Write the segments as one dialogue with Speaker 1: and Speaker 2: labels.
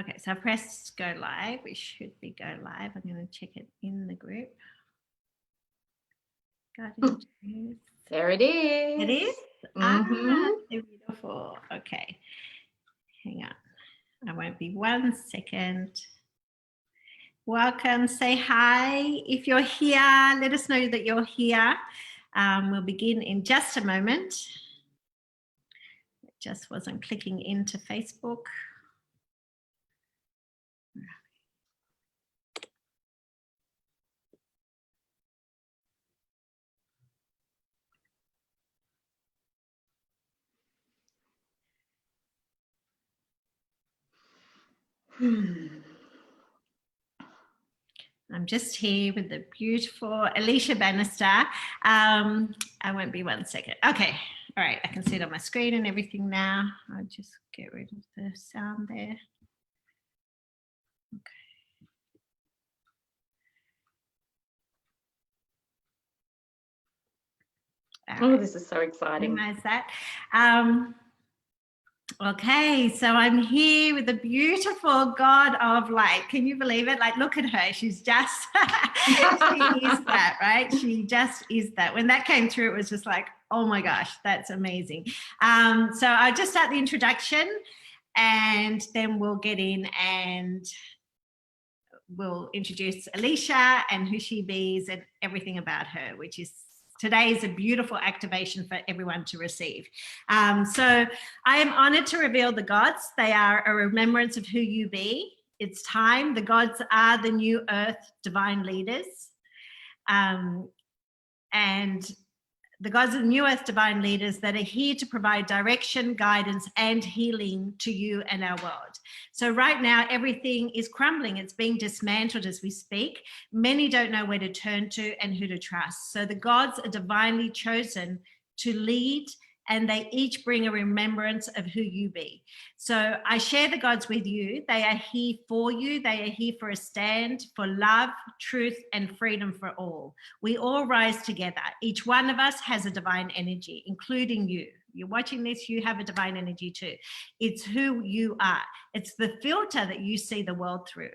Speaker 1: Okay, so I pressed go live. We should be go live. I'm going to check it in the group.
Speaker 2: There it is.
Speaker 1: It is? Beautiful. Okay. Hang on. I won't be 1 second. Welcome. Say hi. If you're here, let us know that you're here. We'll begin in just a moment. It just wasn't clicking into Facebook. I'm just here with the beautiful Aliesha Bannister. I won't be 1 second. Okay. All right. I can see it on my screen and everything now. I'll just get rid of the sound there. Okay.
Speaker 2: Oh, this is so exciting.
Speaker 1: Minimize that. Okay, so I'm here with the beautiful God of light. Can you believe it? Like, look at her. She's just, she is that, right? She just is that. When that came through, it was just like, oh my gosh, that's amazing. So I'll just start the introduction and then we'll get in and we'll introduce Aliesha and who she be and everything about her, which is today is a beautiful activation for everyone to receive. So I am honored to reveal the gods. They are a remembrance of who you be. It's time. The gods are the new earth divine leaders. And the gods are the new earth divine leaders that are here to provide direction, guidance, and healing to you and our world. So right now, everything is crumbling. It's being dismantled as we speak. Many don't know where to turn to and who to trust. So the gods are divinely chosen to lead, and they each bring a remembrance of who you be. So I share the gods with you. They are here for you. They are here for a stand for love, truth, and freedom for all. We all rise together. Each one of us has a divine energy, including you. You're watching this, you have a divine energy too. It's who you are. It's the filter that you see the world through.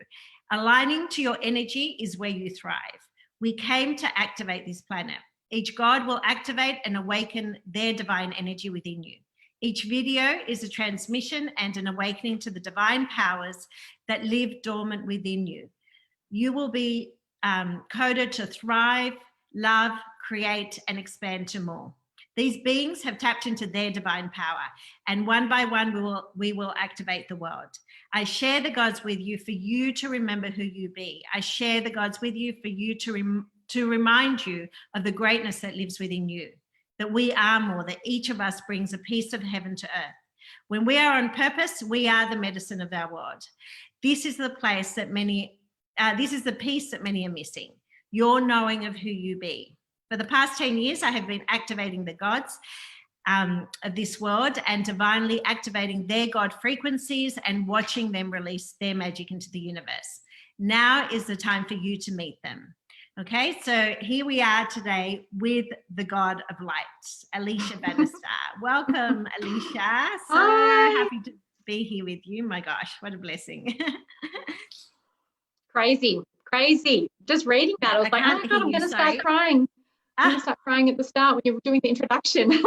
Speaker 1: Aligning to your energy is where you thrive. We came to activate this planet. Each God will activate and awaken their divine energy within you. Each video is a transmission and an awakening to the divine powers that live dormant within you. You will be coded to thrive, love, create, and expand to more. These beings have tapped into their divine power, and one by one we will activate the world. I share the gods with you for you to remember who you be. I share the gods with you for you to remind you of the greatness that lives within you, that we are more, that each of us brings a piece of heaven to earth. When we are on purpose, we are the medicine of our world. This is the place that this is the piece that many are missing, your knowing of who you be. For the past 10 years, I have been activating the gods of this world and divinely activating their God frequencies and watching them release their magic into the universe. Now is the time for you to meet them. Okay, so here we are today with the God of light, Aliesha Bannister. Welcome, Aliesha. So happy to be here with you. My gosh, what a blessing.
Speaker 2: Crazy. Just reading that, I was like, oh my God, I'm going to start crying. I'm going to start crying at the start when you were doing the introduction.
Speaker 1: Because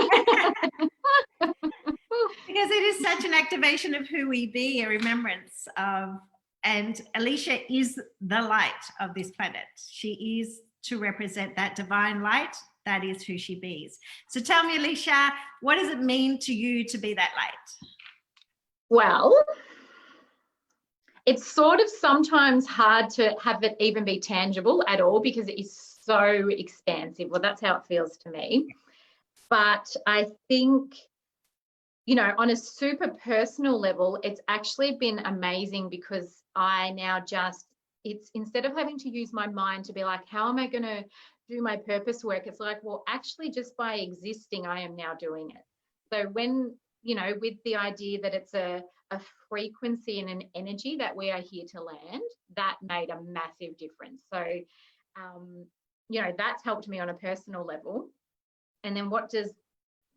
Speaker 1: it is such an activation of who we be, a remembrance of. And Aliesha is the light of this planet. She is to represent that divine light. That is who she be. So tell me, Aliesha, what does it mean to you to be that light?
Speaker 2: Well, it's sort of sometimes hard to have it even be tangible at all because it is so expansive. Well, that's how it feels to me. But I think, you know, on a super personal level, it's actually been amazing because I now it's instead of having to use my mind to be like, how am I going to do my purpose work? It's like, well, actually just by existing, I am now doing it. So when, you know, with the idea that it's a frequency and an energy that we are here to land, that made a massive difference. So, you know, that's helped me on a personal level. And then what does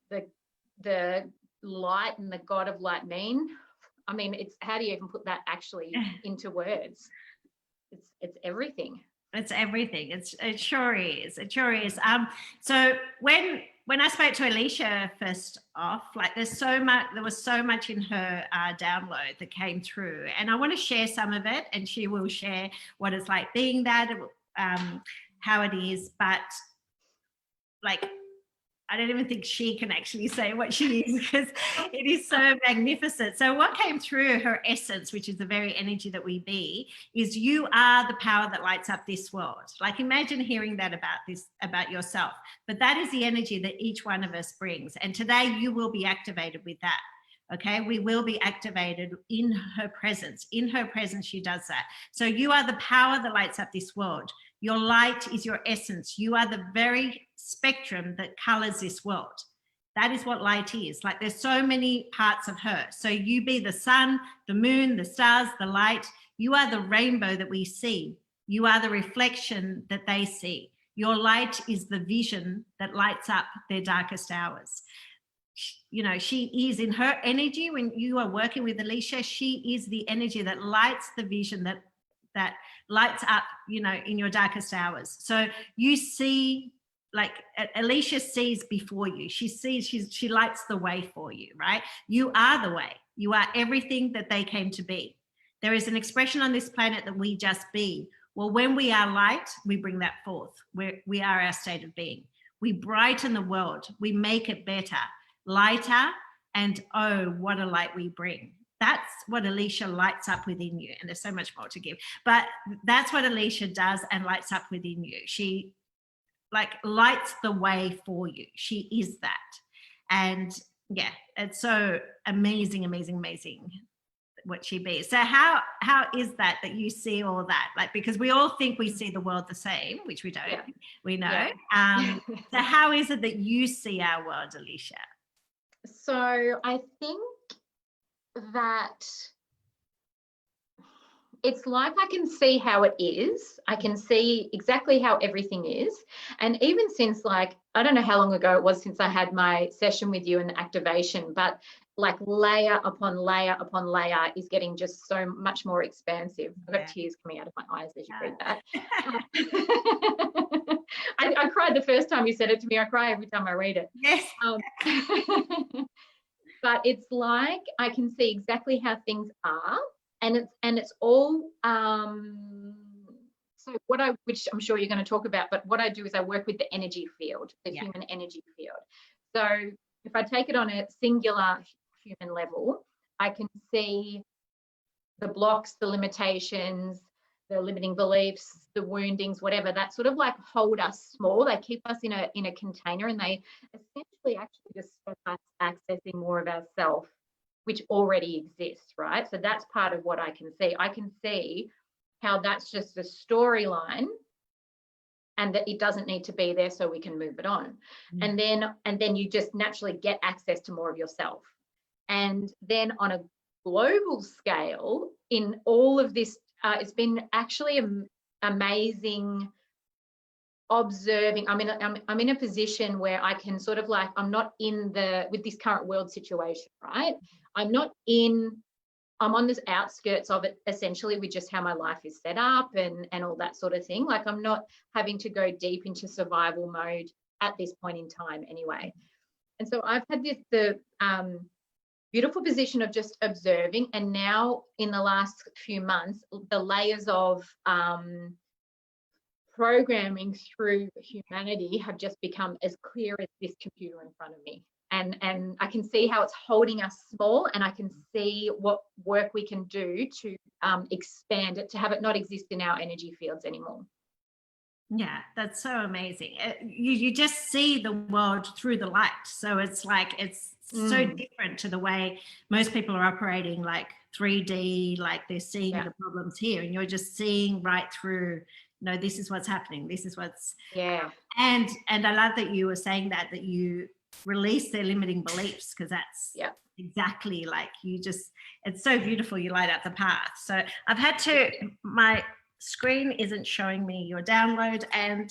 Speaker 2: the light and the God of light mean? I mean, it's, how do you even put that actually into words? It's everything.
Speaker 1: It's everything. It sure is. It sure is. So when I spoke to Aliesha first off, like there was so much in her download that came through, and I want to share some of it, and she will share what it's like being that, how it is. But like, I don't even think she can actually say what she is, because it is so magnificent. So what came through her essence, which is the very energy that we be, is you are the power that lights up this world. Like, imagine hearing that about yourself. But that is the energy that each one of us brings. And today you will be activated with that. Okay, we will be activated in her presence. In her presence, she does that. So you are the power that lights up this world. Your light is your essence. You are the very spectrum that colors this world. That is what light is. Like, there's so many parts of her. So you be the sun, the moon, the stars, the light. You are the rainbow that we see. You are the reflection that they see. Your light is the vision that lights up their darkest hours. You know, she is in her energy. When you are working with Aliesha, she is the energy that lights the vision that lights up, you know, in your darkest hours. So you see, like, Aliesha sees before you. She lights the way for you, right? You are the way. You are everything that they came to be. There is an expression on this planet that we just be. Well, when we are light, we bring that forth. We are our state of being. We brighten the world. We make it better, lighter, and oh, what a light we bring. That's what Aliesha lights up within you. And there's so much more to give, but that's what Aliesha does and lights up within you. She like lights the way for you. She is that. And yeah, it's so amazing, amazing, amazing what she be. So how is that you see all that? Like, because we all think we see the world the same, which we don't. Yeah. We know. Yeah. So how is it that you see our world, Aliesha?
Speaker 2: So I think that it's like I can see how it is. I can see exactly how everything is. And even since, like, I don't know how long ago it was since I had my session with you and the activation, but like layer upon layer upon layer is getting just so much more expansive. I've got tears coming out of my eyes as you read that. I cried the first time you said it to me. I cry every time I read it.
Speaker 1: Yes.
Speaker 2: But it's like I can see exactly how things are, and it's all so which I'm sure you're going to talk about, but what I do is I work with the energy field, the human energy field. So if I take it on a singular human level, I can see the blocks, the limitations, the limiting beliefs, the woundings, whatever, that sort of like hold us small. They keep us in a container, and they essentially actually just stop us accessing more of ourself, which already exists, right? So that's part of what I can see. I can see how that's just a storyline, and that it doesn't need to be there, so we can move it on. And then you just naturally get access to more of yourself. And then on a global scale, in all of this, it's been actually amazing observing. I'm in a position where I can sort of like, I'm not in with this current world situation, right? I'm on this outskirts of it, essentially, with just how my life is set up and all that sort of thing. Like, I'm not having to go deep into survival mode at this point in time anyway. And so I've had the beautiful position of just observing, and now in the last few months, the layers of programming through humanity have just become as clear as this computer in front of me. And I can see how it's holding us small, and I can see what work we can do to expand it, to have it not exist in our energy fields anymore.
Speaker 1: Yeah, that's so amazing. You just see the world through the light. So it's like, it's so different to the way most people are operating, like 3D, like they're seeing the problems here, and you're just seeing right through, no, this is what's happening. This is what's, and I love that you were saying that you release their limiting beliefs, because that's exactly like, you just, it's so beautiful. You light up the path. So I've had to, my screen isn't showing me your download and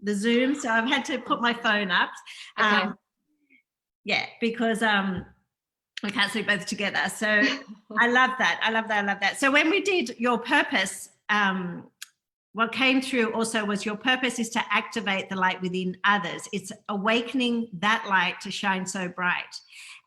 Speaker 1: the Zoom, so I've had to put my phone up.
Speaker 2: Okay.
Speaker 1: Yeah, because We can't sleep both together. So I love that. I love that. I love that. So when we did your purpose, what came through also was your purpose is to activate the light within others. It's awakening that light to shine so bright.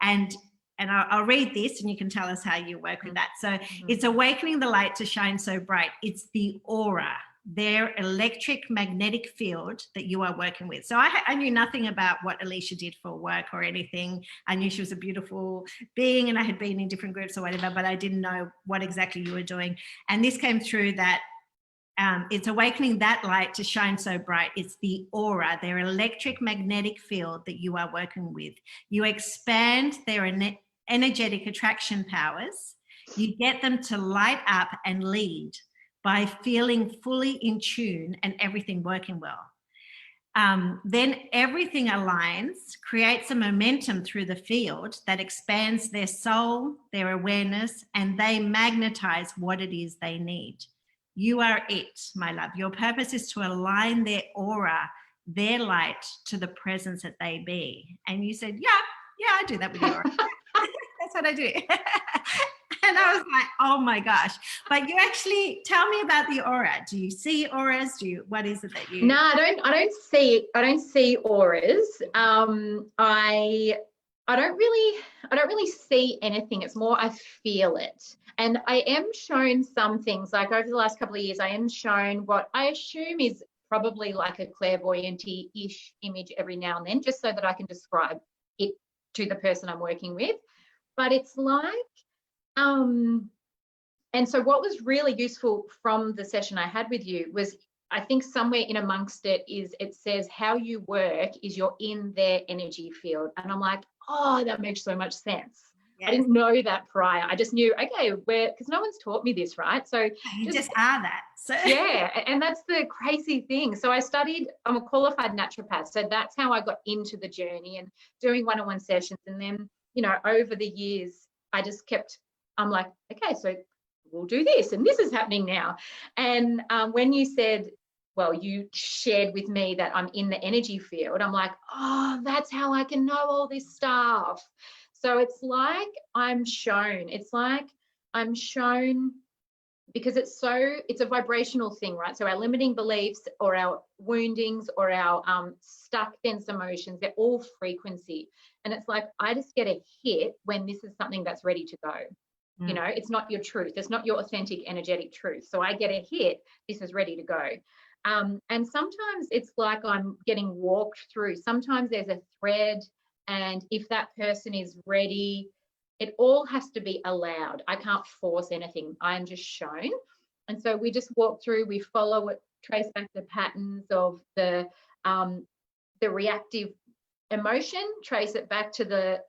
Speaker 1: And I'll read this and you can tell us how you work with that. So it's awakening the light to shine so bright. It's the aura, their electric magnetic field that you are working with. So I knew nothing about what Aliesha did for work or anything. I knew she was a beautiful being and I had been in different groups or whatever, but I didn't know what exactly you were doing. And this came through that it's awakening that light to shine so bright. It's the aura, their electric magnetic field that you are working with. You expand their energetic attraction powers. You get them to light up and lead by feeling fully in tune and everything working well. Then everything aligns, creates a momentum through the field that expands their soul, their awareness, and they magnetize what it is they need. You are it, my love. Your purpose is to align their aura, their light to the presence that they be. And you said, yeah, I do that with your aura. That's what I do. And I was like, oh my gosh. But you actually tell me about the aura. Do you see auras? What is it that you?
Speaker 2: No, I don't see auras. I don't really see anything. It's more I feel it. And I am shown some things, like over the last couple of years, I am shown what I assume is probably like a clairvoyant-ish image every now and then, just so that I can describe it to the person I'm working with. But it's like, and so what was really useful from the session I had with you was, I think somewhere in amongst it says how you work is you're in their energy field. And I'm like, oh, that makes so much sense. Yes. I didn't know that prior. I just knew, okay, because no one's taught me this, right? So
Speaker 1: you just are that. So
Speaker 2: yeah, and that's the crazy thing. So I'm a qualified naturopath. So that's how I got into the journey and doing one-on-one sessions. And then, over the years, I'm like, okay, so we'll do this and this is happening now. And when you said, well, you shared with me that I'm in the energy field, I'm like, oh, that's how I can know all this stuff. So it's like I'm shown because it's a vibrational thing, right? So our limiting beliefs or our woundings or our stuck dense emotions, they're all frequency. And it's like, I just get a hit when this is something that's ready to go. It's not your truth. It's not your authentic energetic truth. So I get a hit, this is ready to go. And sometimes it's like I'm getting walked through. Sometimes there's a thread, and if that person is ready, it all has to be allowed. I can't force anything. I'm just shown. And so we just walk through, we follow it, trace back the patterns of the reactive emotion, trace it back to the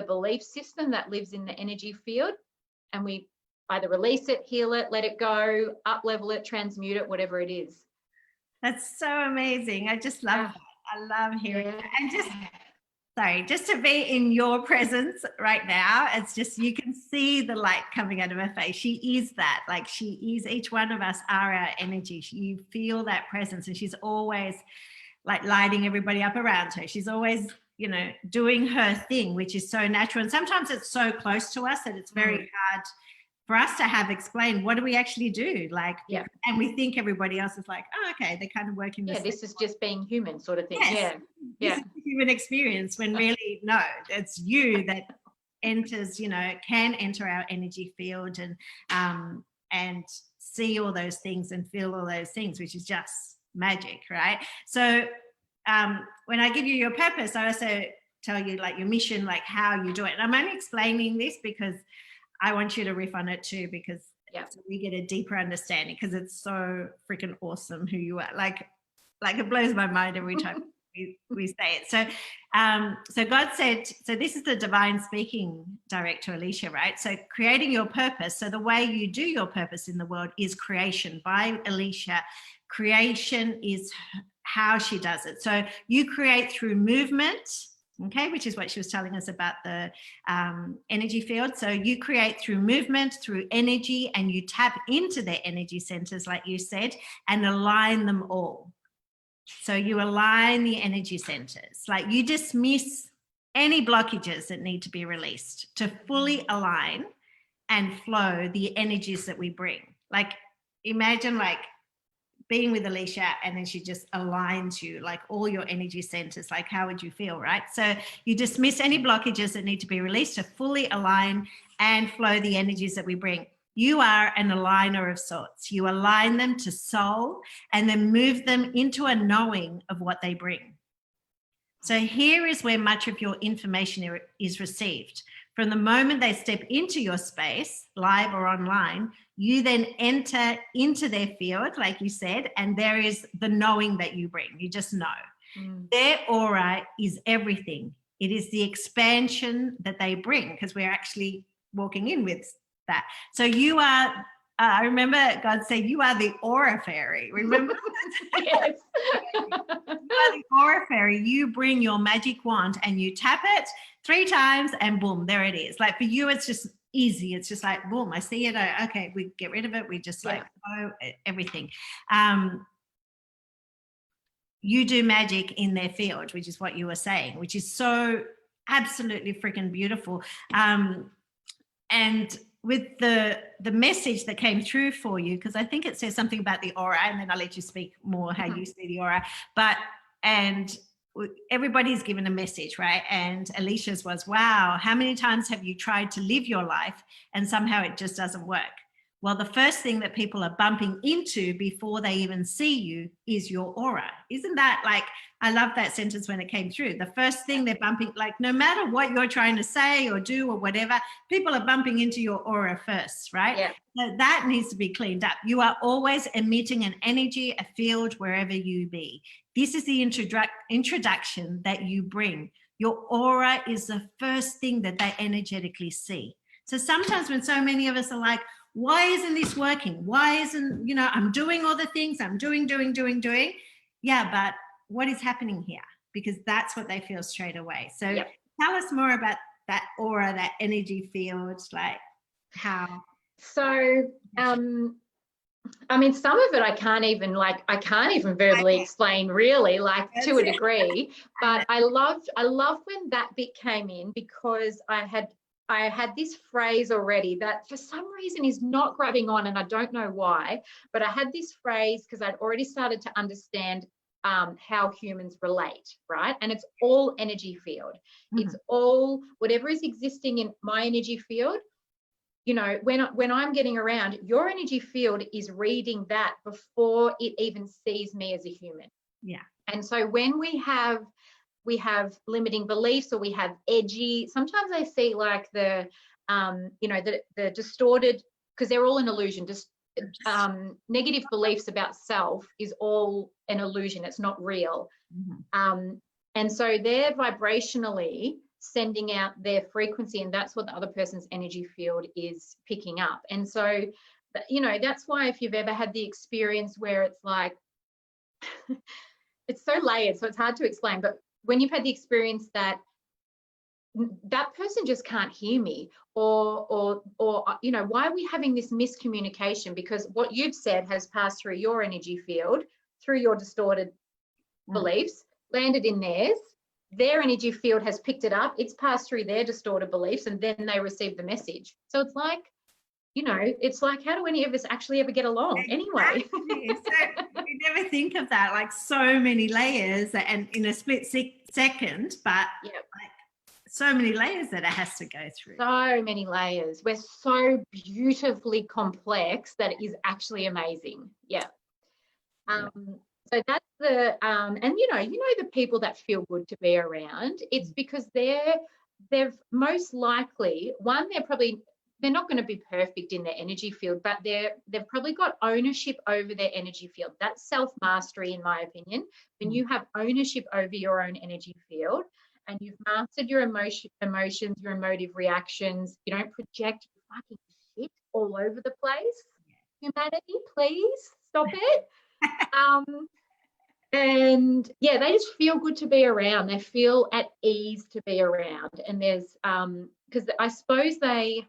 Speaker 2: belief system that lives in the energy field, and we either release it, heal it, let it go, up level it, transmute it, whatever it is.
Speaker 1: That's so amazing. I just love that. I love hearing it. And just to be in your presence right now, it's just, you can see the light coming out of her face. She is that, like she is, each one of us are our energy. You feel that presence, and she's always like lighting everybody up around her. She's always, doing her thing, which is so natural. And sometimes it's so close to us that it's very hard for us to have explained, what do we actually do? Like, and we think everybody else is like, oh, okay, they're kind of working.
Speaker 2: Yeah, this is just being human sort of thing.
Speaker 1: Yes. Yeah. This is human experience, when really, no, it's you that enters, can enter our energy field and see all those things and feel all those things, which is just magic, right? So when I give you your purpose, I also tell you like your mission, like how you do it. And I'm only explaining this because I want you to riff on it too, because so we get a deeper understanding, because it's so freaking awesome who you are. Like it blows my mind every time we say it. So God said, so this is the divine speaking direct to Aliesha, right? So creating your purpose. So the way you do your purpose in the world is creation by Aliesha. Creation is how she does it. So you create through movement, okay, which is what she was telling us about the energy field. So you create through movement, through energy, and you tap into their energy centers, like you said, and align them all. So you align the energy centers, like you dismiss any blockages that need to be released to fully align and flow the energies that we bring. Like, imagine like being with Aliesha and then she just aligns you, like all your energy centers, like how would you feel, right? So you dismiss any blockages that need to be released to fully align and flow the energies that we bring. You are an aligner of sorts. You align them to soul and then move them into a knowing of what they bring. So here is where much of your information is received. From the moment they step into your space, live or online, you then enter into their field, like you said, and there is the knowing that you bring. You just know. Their aura is everything. It is the expansion that they bring, because we're actually walking in with that. So you are, I remember God said, you are the aura fairy. Remember?
Speaker 2: Yes.
Speaker 1: You are the aura fairy. You bring your magic wand and you tap it 3 times and boom, there it is. Like for you, it's just easy. It's just like, boom, I see it. Okay, we get rid of it. We just like, oh, everything. You do magic in their field, which is what you were saying, which is so absolutely freaking beautiful. And with the message that came through for you, because I think it says something about the aura, and then I'll let you speak more how you see the aura, and everybody's given a message, right? And Aliesha's was, wow, how many times have you tried to live your life and somehow it just doesn't work? Well, the first thing that people are bumping into before they even see you is your aura. Isn't that like, I love that sentence when it came through. The first thing they're bumping, like no matter what you're trying to say or do or whatever, people are bumping into your aura first, right?
Speaker 2: Yeah.
Speaker 1: So that needs to be cleaned up. You are always emitting an energy, a field, wherever you be. This is the introduction that you bring. Your aura is the first thing that they energetically see. So sometimes when so many of us are like, why isn't this working? Why isn't, I'm doing all the things, I'm doing. Yeah, but what is happening here? Because that's what they feel straight away. So tell us more about that aura, that energy field, like how.
Speaker 2: So, I mean, some of it I can't even verbally explain really, like to a degree, but I love when that bit came in, because I had this phrase already that for some reason is not grabbing on, and I don't know why, but I had this phrase because I'd already started to understand how humans relate, right? And it's all energy field. It's all whatever is existing in my energy field. When I'm getting around, your energy field is reading that before it even sees me as a human.
Speaker 1: Yeah.
Speaker 2: And so when we have limiting beliefs, or we have edgy, sometimes I see like the distorted, because they're all an illusion. Just negative beliefs about self is all an illusion. It's not real. And so they're vibrationally sending out their frequency, and that's what the other person's energy field is picking up. And so, that's why if you've ever had the experience where it's like, it's so layered, so it's hard to explain, but when you've had the experience that that person just can't hear me, or why are we having this miscommunication? Because what you've said has passed through your energy field, through your distorted beliefs, landed in theirs. Their energy field has picked it up. It's passed through their distorted beliefs, and then they receive the message. So it's like, it's like, how do any of us actually ever get along anyway?
Speaker 1: So we never think of that, like so many layers and in a split second, but like so many layers that it has to go through.
Speaker 2: So many layers. We're so beautifully complex that it is actually amazing. Yeah. So that's the and the people that feel good to be around, it's because they've most likely, they're not going to be perfect in their energy field, but they've probably got ownership over their energy field. That's self-mastery, in my opinion. When you have ownership over your own energy field and you've mastered your emotions, your emotive reactions, you don't project fucking shit all over the place. Humanity, please stop it. And they just feel good to be around. They feel at ease to be around. And there's because I suppose they,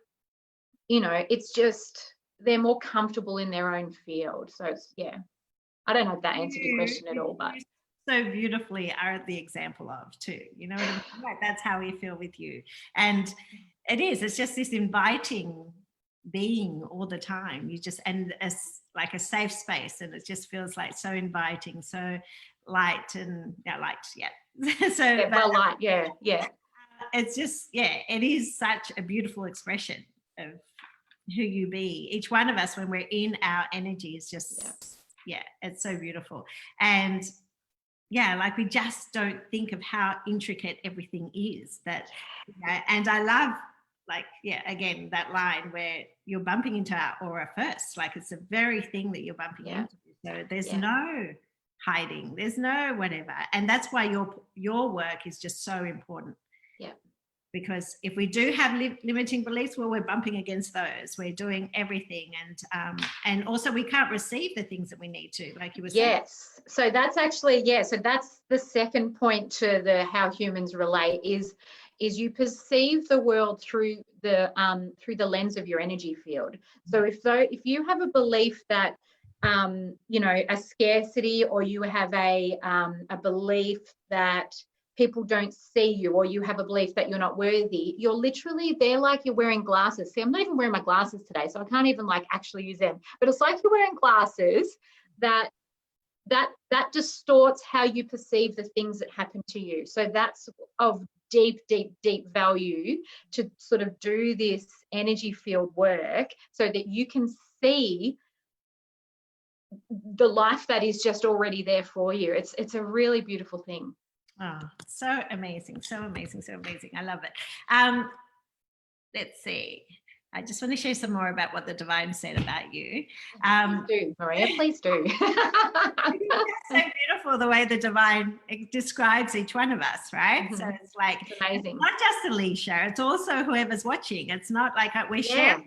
Speaker 2: it's just they're more comfortable in their own field. So it's I don't know if that answered your question at all, but
Speaker 1: so beautifully are the example of too. You know what I mean? Like, that's how we feel with you. And it's just this inviting being all the time. You just, and as like a safe space, and it just feels like so inviting, so light and light. Yeah. So
Speaker 2: Yeah, well, light. Yeah.
Speaker 1: it's just, it is such a beautiful expression of who you be. Each one of us, when we're in our energy, is just, it's so beautiful. And like, we just don't think of how intricate everything is. That, and I love, like, again, that line where you're bumping into our aura first. Like, it's the very thing that you're bumping into. So there's no hiding, there's no whatever. And that's why your work is just so important.
Speaker 2: Yeah.
Speaker 1: Because if we do have limiting beliefs, well, we're bumping against those. We're doing everything, and also we can't receive the things that we need to, like you were saying.
Speaker 2: Yes. So that's actually, so that's the second point to the how humans relate is you perceive the world through the lens of your energy field. So if you have a belief that a scarcity, or you have a belief that people don't see you, or you have a belief that you're not worthy, you're literally there like you're wearing glasses. See, I'm not even wearing my glasses today, so I can't even like actually use them, but it's like you're wearing glasses that distorts how you perceive the things that happen to you. So that's of deep value to sort of do this energy field work so that you can see the life that is just already there for you. It's a really beautiful thing.
Speaker 1: Oh, so amazing, so amazing, so amazing. I love it. Let's see. I just want to share some more about what the divine said about you.
Speaker 2: Please do, Maria, please do.
Speaker 1: It's so beautiful the way the divine describes each one of us, right?
Speaker 2: Mm-hmm.
Speaker 1: So it's like,
Speaker 2: it's amazing.
Speaker 1: It's not just Aliesha, it's also whoever's watching. It's not like we're sharing.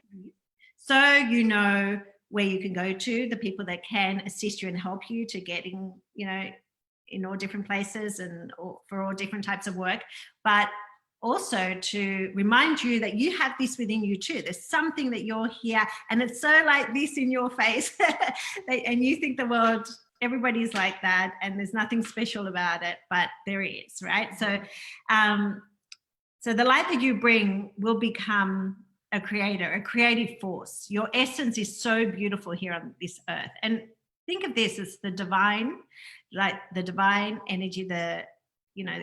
Speaker 1: So where you can go to, the people that can assist you and help you to getting, in all different places and for all different types of work, but also to remind you that you have this within you too. There's something that you're here, and it's so like this in your face, and you think the world, everybody's like that, and there's nothing special about it, but there is, right? So, so the light that you bring will become a creator, a creative force. Your essence is so beautiful here on this earth, and think of this as the divine, like the divine energy, the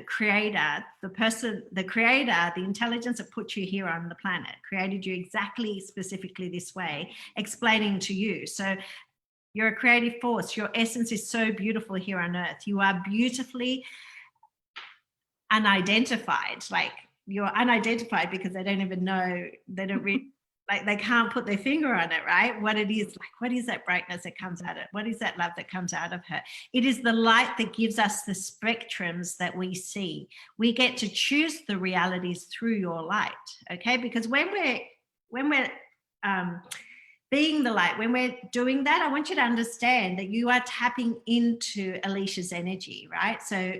Speaker 1: creator, the creator, the intelligence that put you here on the planet, created you exactly, specifically this way, explaining to you. So you're a creative force. Your essence is so beautiful here on earth. You are beautifully unidentified. Like, you're unidentified because they don't even know, they don't really, like, they can't put their finger on it, right? What it is, like, what is that brightness that comes out of it? What is that love that comes out of her? It is the light that gives us the spectrums that we see. We get to choose the realities through your light, okay? Because when we're being the light, when we're doing that, I want you to understand that you are tapping into Aliesha's energy, right? So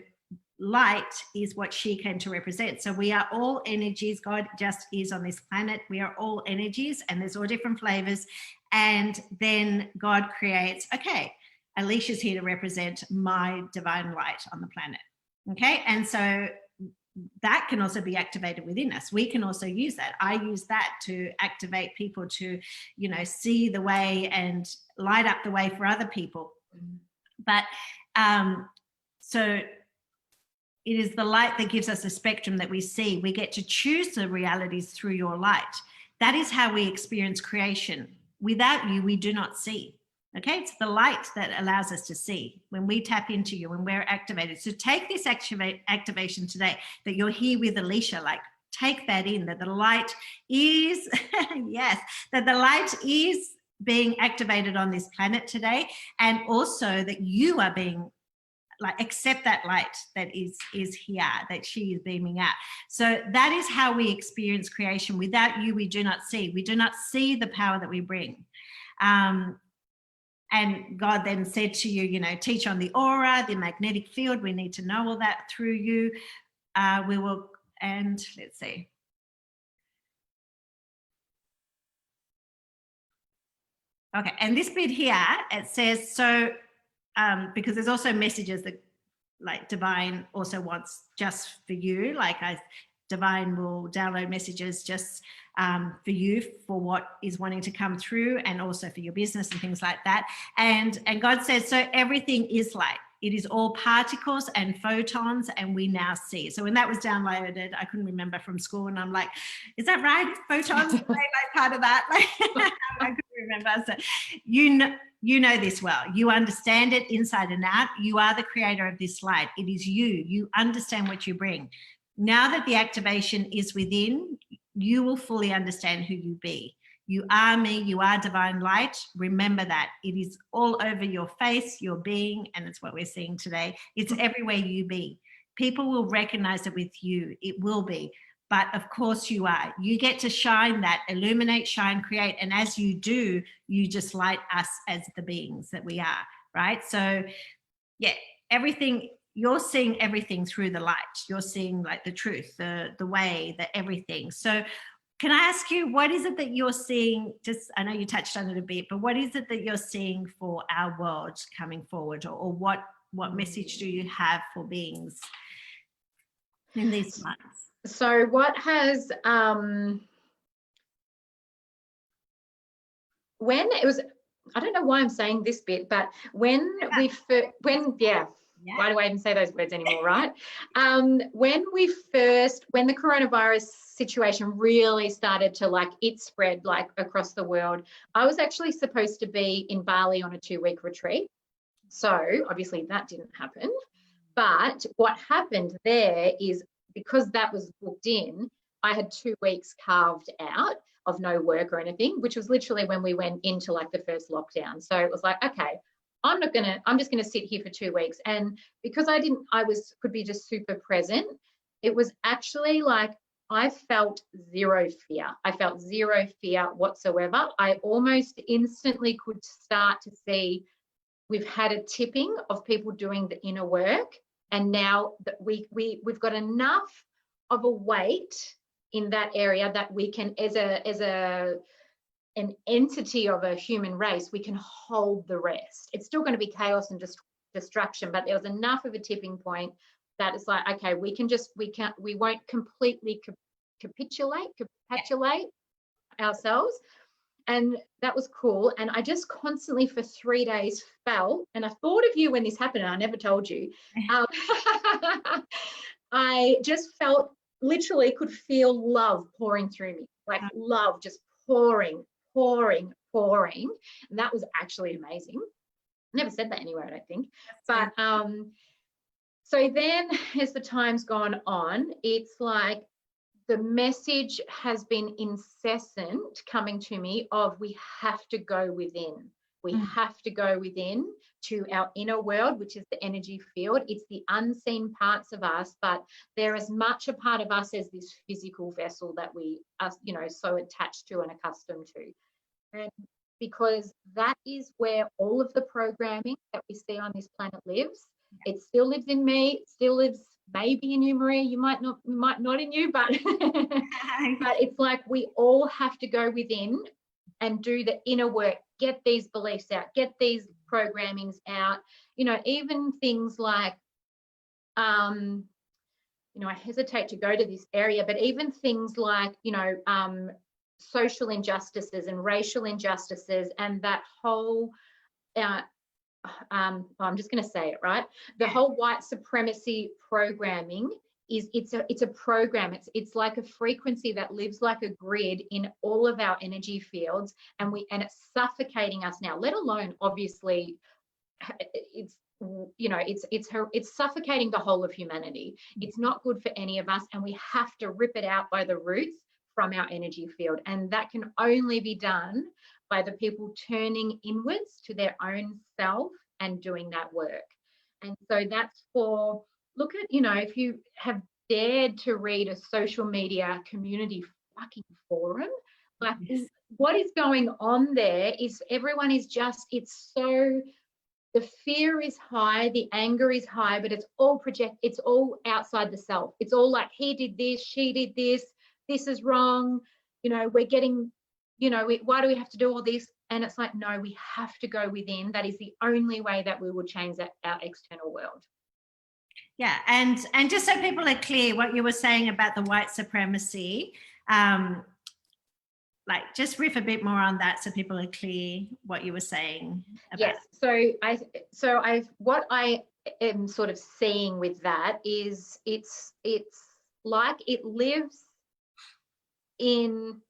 Speaker 1: light is what she came to represent. So we are all energies. God just is on this planet. We are all energies, and there's all different flavors. And then God creates, okay, Aliesha's here to represent my divine light on the planet. Okay. And so that can also be activated within us. We can also use that. I use that to activate people to, see the way and light up the way for other people. But so it is the light that gives us a spectrum that we see. We get to choose the realities through your light. That is how we experience creation. Without you, we do not see. Okay, it's the light that allows us to see when we tap into you, when we're activated. So take this activation today that you're here with Aliesha, like take that in, that the light is, yes, that the light is being activated on this planet today, and also that you are being, like, accept that light that is here, that she is beaming out. So that is how we experience creation. Without you, we do not see. We do not see the power that we bring. And God then said to you, teach on the aura, the magnetic field. We need to know all that through you. We will, and let's see. Okay, and this bit here, it says, so, because there's also messages that like divine also wants just for you, like divine will download messages just for you, for what is wanting to come through, and also for your business and things like that. And God says, so everything is light. It is all particles and photons, and we now see. So when that was downloaded, I couldn't remember from school, and I'm like, is that right? Photons are like part of that? Like, I couldn't remember. So you know this well. You understand it inside and out. You are the creator of this light. It is you. You understand what you bring. Now that the activation is within, you will fully understand who you be. You are me, you are divine light. Remember that. It is all over your face, your being, and it's what we're seeing today. It's everywhere you be. People will recognize it with you. It will be. But of course you are. You get to shine that, illuminate, shine, create. And as you do, you just light us as the beings that we are, right? So yeah, everything, you're seeing everything through the light. You're seeing like the truth, the way, the everything. So can I ask you, what is it that you're seeing? Just, I know you touched on it a bit, but what is it that you're seeing for our world coming forward, or what message do you have for beings in these months?
Speaker 2: So what has, when it was, I don't know why I'm saying this bit, but when why do I even say those words anymore, right? When the coronavirus situation really started to, like, it spread like across the world, I was actually supposed to be in Bali on a 2-week retreat. So obviously that didn't happen. But what happened there is, because that was booked in, I had 2 weeks carved out of no work or anything, which was literally when we went into like the first lockdown. So it was like, okay, I'm just gonna sit here for 2 weeks. And because I could be just super present, it was actually like, I felt zero fear. I felt zero fear whatsoever. I almost instantly could start to see we've had a tipping of people doing the inner work. And now that we've got enough of a weight in that area that we can, as an entity of a human race, we can hold the rest. It's still going to be chaos and destruction, but there was enough of a tipping point that it's like, okay, we won't completely capitulate ourselves. And that was cool. And I just constantly for 3 days felt, and I thought of you when this happened, and I never told you. I just felt, literally could feel love pouring through me, like love just pouring. And that was actually amazing. Never said that anywhere, I don't think. But so then as the time's gone on, it's like the message has been incessant coming to me of, we have to go within. We have to go within to our inner world, which is the energy field. It's the unseen parts of us, but they're as much a part of us as this physical vessel that we are, so attached to and accustomed to. And because that is where all of the programming that we see on this planet lives. It still lives in me. It still lives maybe in you, Maria. You might not in you, but but it's like we all have to go within and do the inner work, get these beliefs out, get these programmings out. Even things like, I hesitate to go to this area, but even things like, social injustices and racial injustices, and that whole, I'm just going to say it right. The whole white supremacy programming it's a program. It's like a frequency that lives like a grid in all of our energy fields, and it's suffocating us now. Let alone, obviously, it's suffocating the whole of humanity. It's not good for any of us, and we have to rip it out by the roots from our energy field, and that can only be done by the people turning inwards to their own self and doing that work. And so that's for, look at, if you have dared to read a social media community fucking forum, like what is going on there is everyone is just, it's so, the fear is high, the anger is high, but it's all it's all outside the self. It's all like, he did this, she did this is wrong, we're getting, why do we have to do all this? And it's like, no, we have to go within. That is the only way that we will change our external world.
Speaker 1: Yeah, and just so people are clear, what you were saying about the white supremacy, like just riff a bit more on that so people are clear what you were saying about.
Speaker 2: Yes. What I am sort of seeing with that is it's like it lives in,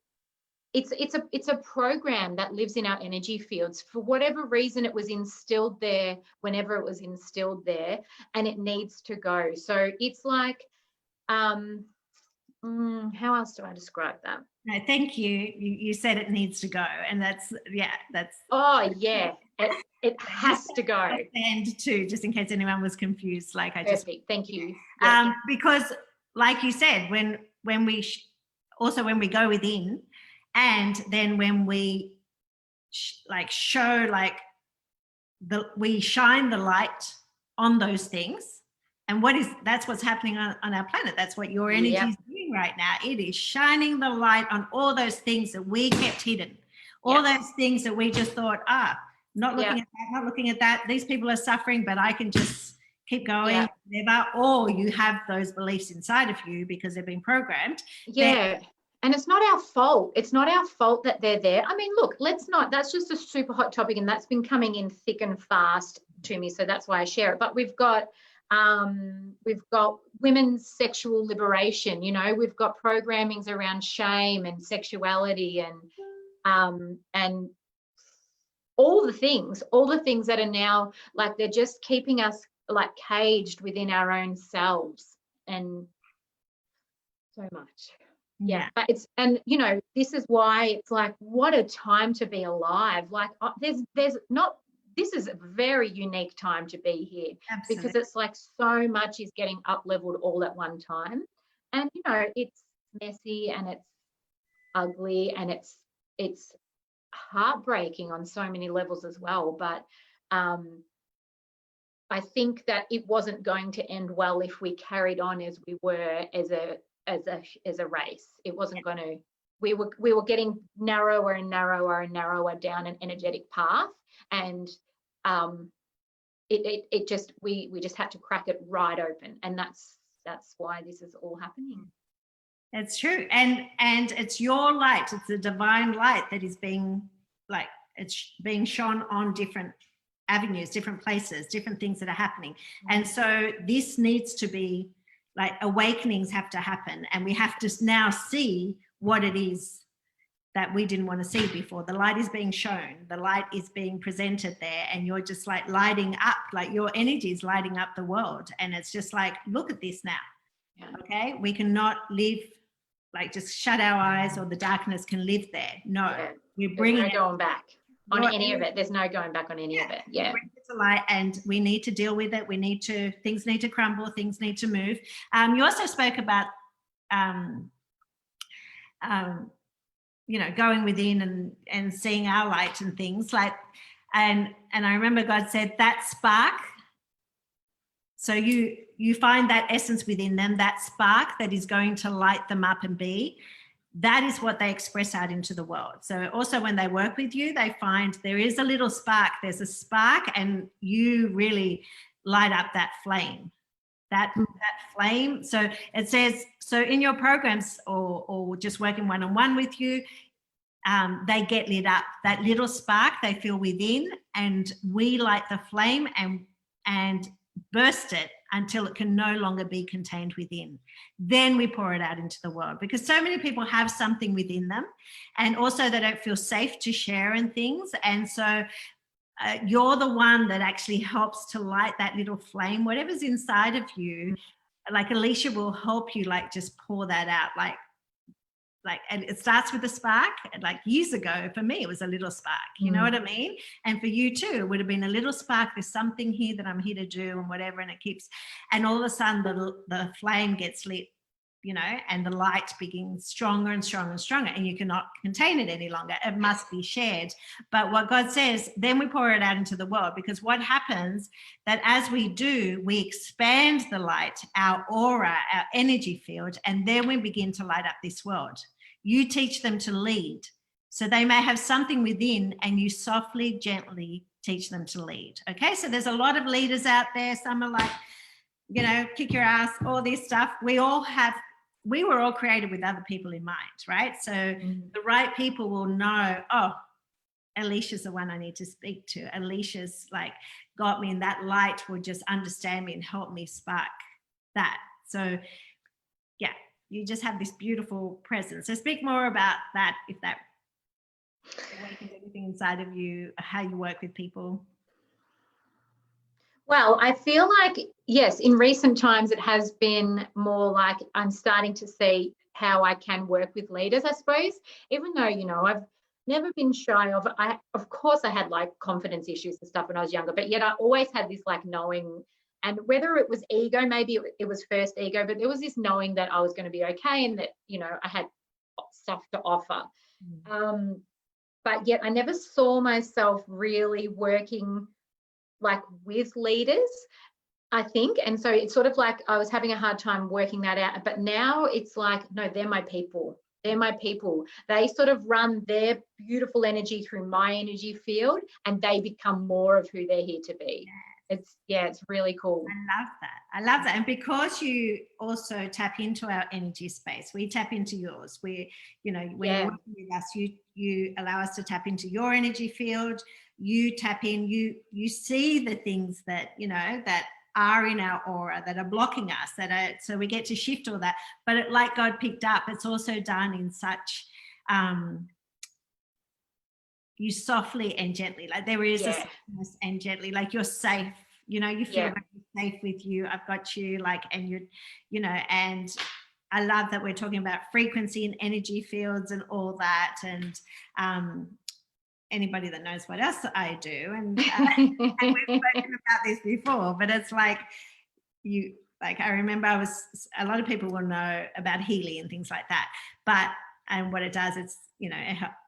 Speaker 2: it's a program that lives in our energy fields. For whatever reason, it was instilled there whenever it was instilled there, and it needs to go. So it's like, how else do I describe that?
Speaker 1: No, thank you. You said it needs to go, and that's
Speaker 2: Oh yeah, it has to go.
Speaker 1: And too, just in case anyone was confused, like
Speaker 2: Perfect. Thank you. Yeah.
Speaker 1: Because like you said, when we also when we go within, and then when we show we shine the light on those things, and that's what's happening on our planet. That's what your energy is doing right now. It is shining the light on all those things that we kept hidden, all those things that we just thought, not looking at that, not looking at that. These people are suffering, but I can just keep going, whatever. Or you have those beliefs inside of you because they've been programmed.
Speaker 2: Yeah. And it's not our fault. It's not our fault that they're there. I mean, look, that's just a super hot topic, and that's been coming in thick and fast to me. So that's why I share it. But we've got women's sexual liberation, we've got programmings around shame and sexuality and all the things that are now like, they're just keeping us like caged within our own selves, and so much. Yeah. But this is why it's like, what a time to be alive. Like this is a very unique time to be here. Absolutely. Because it's like so much is getting up leveled all at one time. And it's messy and it's ugly and it's heartbreaking on so many levels as well. But I think that it wasn't going to end well if we carried on as we were as a race. It wasn't going to. We were getting narrower and narrower and narrower down an energetic path, and it just we just had to crack it right open, and that's why this is all happening.
Speaker 1: It's true, and it's your light. It's the divine light that is being it's being shone on different avenues, different places, different things that are happening, and so this needs to be. Like awakenings have to happen, and we have to now see what it is that we didn't want to see before. The light is being shown, the light is being presented there, and you're just like lighting up, like your energy is lighting up the world. And it's just like, look at this now. Okay, we cannot live like just shut our eyes, or the darkness can live there. No, we're bringing
Speaker 2: it going back on any of it. There's no going back on any of it. Yeah.
Speaker 1: It's a light, and we need to deal with it. Things need to crumble, things need to move. You also spoke about, going within and seeing our light and things like, and I remember God said that spark. So you find that essence within them, that spark that is going to light them up and be. That is what they express out into the world. So also when they work with you, they find there is a little spark. There's a spark, and you really light up that flame. That flame. So it says, so in your programs or just working one-on-one with you, they get lit up. That little spark they feel within, and we light the flame and burst it until it can no longer be contained within. Then we pour it out into the world, because so many people have something within them, and also they don't feel safe to share and things. And so you're the one that actually helps to light that little flame, whatever's inside of you. Like Aliesha will help you, like just pour that out, and it starts with a spark. Like years ago, for me, it was a little spark, you know what I mean? And for you too, it would have been a little spark. There's something here that I'm here to do and whatever, and it keeps, and all of a sudden the flame gets lit, and the light begins stronger and stronger and stronger, and you cannot contain it any longer. It must be shared. But what God says, then we pour it out into the world, because what happens that as we do, we expand the light, our aura, our energy field, and then we begin to light up this world. You teach them to lead. So they may have something within, and you softly, gently teach them to lead. Okay, so there's a lot of leaders out there. Some are like, you know, kick your ass, all this stuff. We were all created with other people in mind, right? So the right people will know, oh, Aliesha's the one I need to speak to. Aliesha's like got me, and that light will just understand me and help me spark that. So yeah, you just have this beautiful presence. So speak more about that, if that awakens anything inside of you, how you work with people.
Speaker 2: Well, I feel like, yes, in recent times it has been more like I'm starting to see how I can work with leaders, I suppose, even though, you know, I've never been shy of course I had like confidence issues and stuff when I was younger, but yet I always had this like knowing, and whether it was ego, maybe it was first ego, but there was this knowing that I was going to be okay and that, you know, I had stuff to offer. But yet I never saw myself really working like with leaders, I think. And so it's sort of like I was having a hard time working that out. But now it's like, no, they're my people. They're my people. They sort of run their beautiful energy through my energy field, and they become more of who they're here to be. It's really cool.
Speaker 1: I love that. And because you also tap into our energy space, we tap into yours. When you're working with us, you allow us to tap into your energy field. You tap in, you see the things that, you know, that are in our aura, that are blocking us, so we get to shift all that. But like God picked up, it's also done in such, you softly and gently, like there is a softness and gently, like you're safe, you know, you feel very safe with you. I've got you, like, and you know, and I love that we're talking about frequency and energy fields and all that. And anybody that knows what else I do, and we've spoken about this before, but it's like I remember a lot of people will know about healing and things like that, and what it does, it's, you know,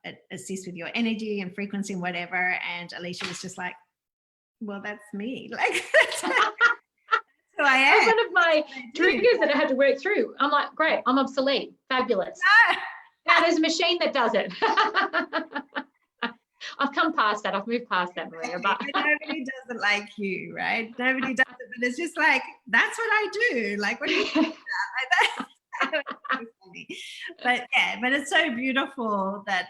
Speaker 1: it assists with your energy and frequency and whatever. And Aliesha was just like, well, that's me. Like, that's who I am.
Speaker 2: That's one of my triggers that I had to work through. I'm like, great, I'm obsolete. Fabulous. Now there's a machine that does it. I've come past that. I've moved past that, Maria. But
Speaker 1: nobody does it like you, right? Nobody does it, but it's just like, that's what I do. Like, what do you think about? Like, that's funny. But it's so beautiful that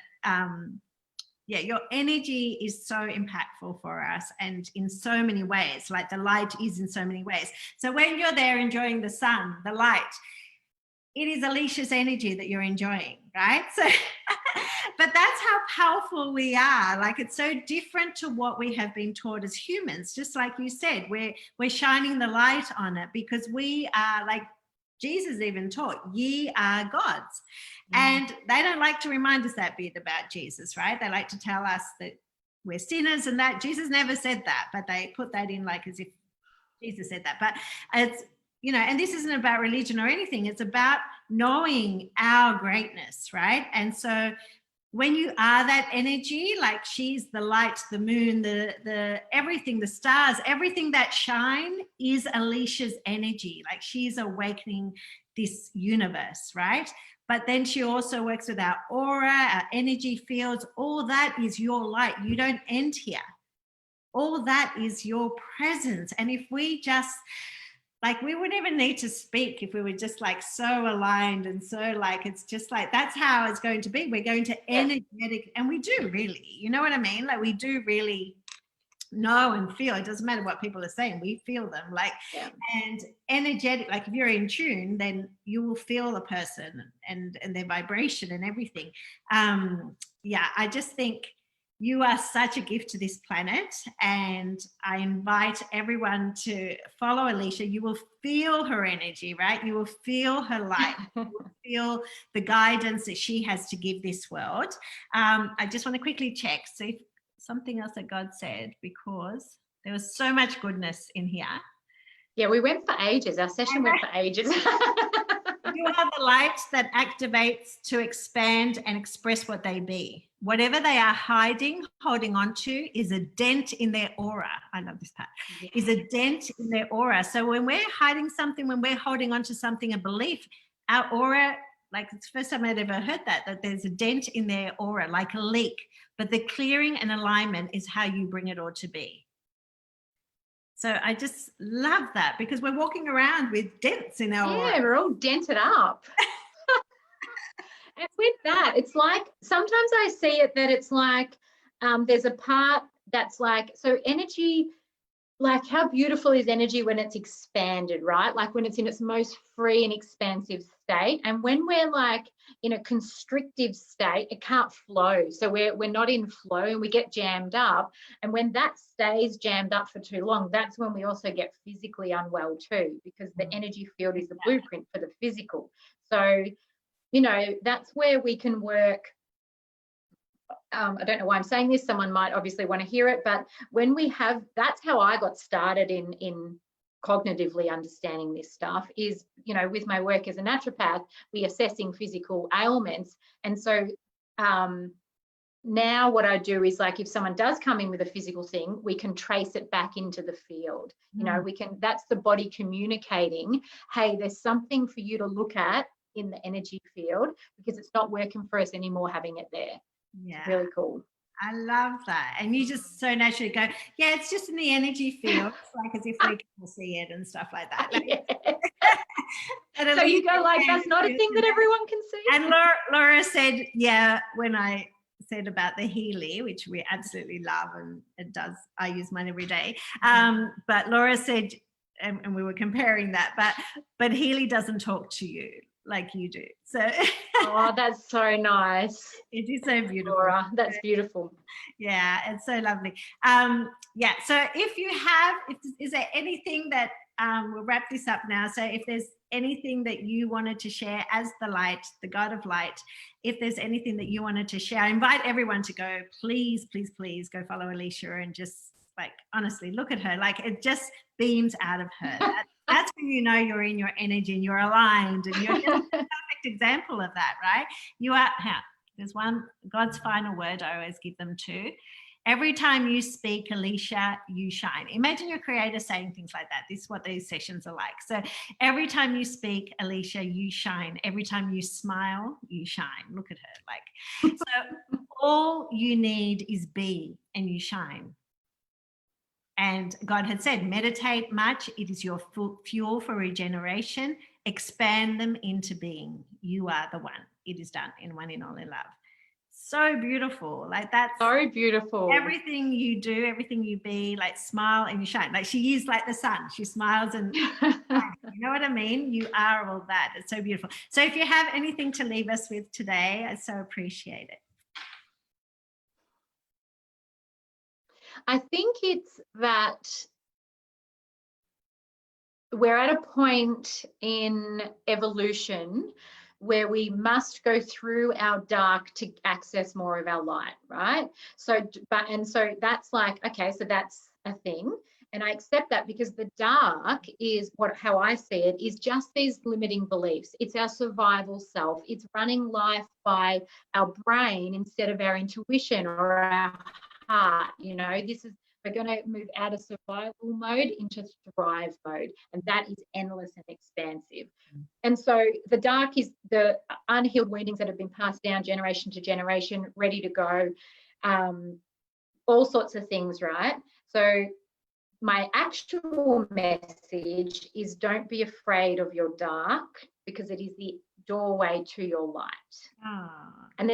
Speaker 1: your energy is so impactful for us, and in so many ways. Like the light is in so many ways. So when you're there enjoying the sun, the light, it is Aliesha's energy that you're enjoying, right? So, but that's how powerful we are. Like, it's so different to what we have been taught as humans. Just like you said, we're shining the light on it, because we are, like Jesus even taught, ye are gods. And they don't like to remind us that bit about Jesus, right? They like to tell us that we're sinners, and that Jesus never said that, but they put that in like as if Jesus said that. But it's, you know, and this isn't about religion or anything. It's about knowing our greatness, right? And so when you are that energy, like she's the light, the moon, the everything, the stars, everything that shine is Aliesha's energy. Like, she's awakening this universe, right? But then she also works with our aura, our energy fields. All that is your light. You don't end here. All that is your presence. And if we just, like, we wouldn't even need to speak if we were just like so aligned and so like, it's just like, that's how it's going to be. We're going to energetic, and we do really, you know what I mean? Like, we do really know and feel. It doesn't matter what people are saying, we feel them, like, and energetic, like if you're in tune, then you will feel the person and their vibration and everything. I just think you are such a gift to this planet, and I invite everyone to follow Aliesha. You will feel her energy, right? You will feel her light. You will feel the guidance that she has to give this world. I just want to quickly check, see if something else that God said, because there was so much goodness in here.
Speaker 2: Yeah, we went for ages. Our session went for ages.
Speaker 1: You are the light that activates to expand and express what they be. Whatever they are hiding, holding on to, is a dent in their aura. I love this part. Yeah. Is a dent in their aura. So when we're hiding something, when we're holding on to something, a belief, our aura, like, it's the first time I'd ever heard that there's a dent in their aura, like a leak. But the clearing and alignment is how you bring it all to be. So I just love that, because we're walking around with dents in our aura.
Speaker 2: We're all dented up. And with that, it's like, sometimes I see it that it's like there's a part that's like, so energy, like how beautiful is energy when it's expanded, right? Like when it's in its most free and expansive state. And when we're like in a constrictive state, it can't flow. So we're not in flow and we get jammed up. And when that stays jammed up for too long, that's when we also get physically unwell too, because the energy field is the blueprint for the physical. So, you know, that's where we can work. I don't know why I'm saying this. Someone might obviously want to hear it, but when we have, that's how I got started in cognitively understanding this stuff is, you know, with my work as a naturopath, we assessing physical ailments. And so now what I do is, like, if someone does come in with a physical thing, we can trace it back into the field. You know, we can, that's the body communicating, hey, there's something for you to look at in the energy field because it's not working for us anymore having it there.
Speaker 1: Yeah.
Speaker 2: It's really cool.
Speaker 1: I love that. And you just so naturally go, yeah, it's just in the energy field. It's like as if we can see it and stuff like that. Like,
Speaker 2: yeah. So you go like, that's not a thing that everyone can see.
Speaker 1: And Laura said, yeah, when I said about the Healy, which we absolutely love, and it does, I use mine every day. But Laura said, and we were comparing that, but Healy doesn't talk to you like you do. So
Speaker 2: oh, that's so nice.
Speaker 1: It is so beautiful.
Speaker 2: Laura, that's beautiful.
Speaker 1: Yeah, it's so lovely. Yeah, so if you have, is there anything that, we'll wrap this up now. So if there's anything that you wanted to share as the light, the God of light, if there's anything that you wanted to share, I invite everyone to go, please, please, please go follow Aliesha and just, like, honestly, look at her. Like, it just beams out of her. That's when you know you're in your energy and you're aligned, and you're just a perfect example of that, right? You are, there's one, God's final word, I always give them two. Every time you speak, Aliesha, you shine. Imagine your creator saying things like that. This is what these sessions are like. So every time you speak, Aliesha, you shine. Every time you smile, you shine. Look at her. Like, so all you need is be, and you shine. And God had said, meditate much. It is your fuel for regeneration. Expand them into being. You are the one. It is done in one, in all, in love. So beautiful. Like, that's
Speaker 2: so beautiful.
Speaker 1: Everything you do, everything you be, like, smile and you shine. Like, she is like the sun. She smiles and you know what I mean? You are all that. It's so beautiful. So if you have anything to leave us with today, I so appreciate it.
Speaker 2: I think it's that we're at a point in evolution where we must go through our dark to access more of our light, right? So that's like, okay, so that's a thing. And I accept that, because the dark is how I see it, is just these limiting beliefs. It's our survival self. It's running life by our brain instead of our intuition or our heart. You know, we're going to move out of survival mode into thrive mode, and that is endless and expansive. And so the dark is the unhealed woundings that have been passed down generation to generation, ready to go, all sorts of things, right? So my actual message is, don't be afraid of your dark, because it is the doorway to your light. And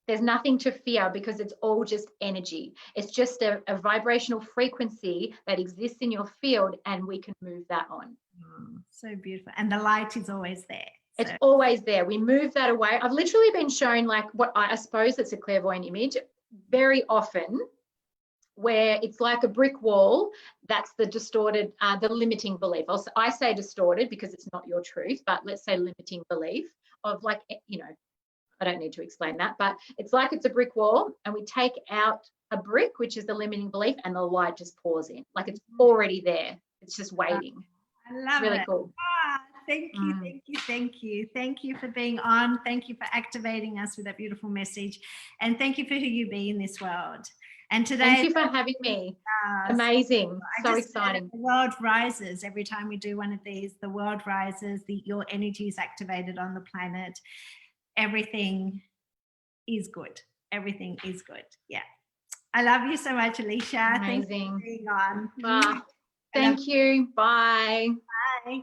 Speaker 2: there's nothing to fear, because it's all just energy. It's just a vibrational frequency that exists in your field, and we can move that on.
Speaker 1: So beautiful. And the light is always there.
Speaker 2: It's always there. We move that away. I've literally been shown, like, what I suppose it's a clairvoyant image very often, where it's like a brick wall. That's the distorted, the limiting belief. I say distorted because it's not your truth, but let's say limiting belief of, like, you know, I don't need to explain that, but it's like it's a brick wall, and we take out a brick, which is the limiting belief, and the light just pours in. Like, it's already there. It's just waiting.
Speaker 1: I love it.
Speaker 2: Really cool.
Speaker 1: Thank you, thank you, thank you. Thank you for being on. Thank you for activating us with that beautiful message. And thank you for who you be in this world. And today,
Speaker 2: thank you for having me. Amazing. So exciting.
Speaker 1: The world rises every time we do one of these. The world rises. Your energy is activated on the planet. Everything is good. Everything is good. Yeah. I love you so much, Aliesha. Thanks
Speaker 2: Amazing.
Speaker 1: for being on.
Speaker 2: Thank you. Bye.
Speaker 1: Bye.